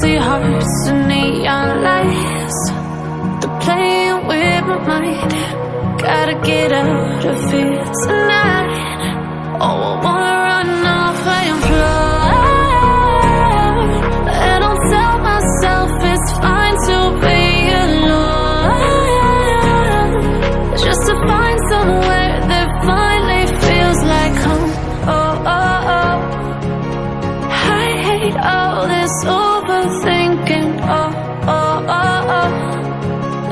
empty hearts and neon lights. They're playing with my mind. Gotta get out of here tonight. Oh, I wanna run off and fly. And I'll tell myself it's fine to be alone, just to find somewhere that finally feels like home. Oh, oh, oh. I hate all this overthinking. Oh, oh, oh, oh.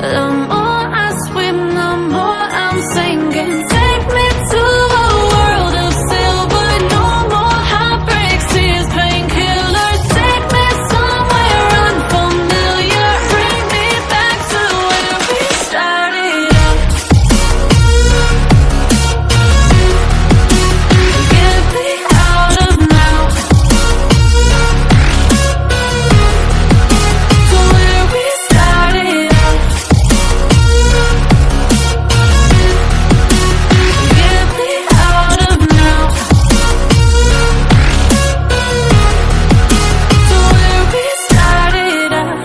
The more I swim, the more I'm sinking. Take me to a world of silver. No more heartbreaks, tears, painkillers. Take me somewhere unfamiliar. Bring me back to where we started out. Get me out of now, to where we started out. Get me out of now, to where we started out.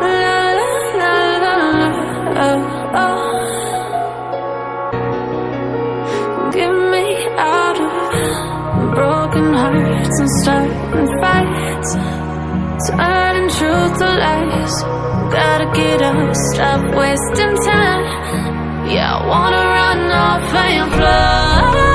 La la la la, oh, oh. Get me out of broken hearts and starting fights, turning truth to lies. Gotta get up, stop wasting time. Yeah, I wanna run off and fly.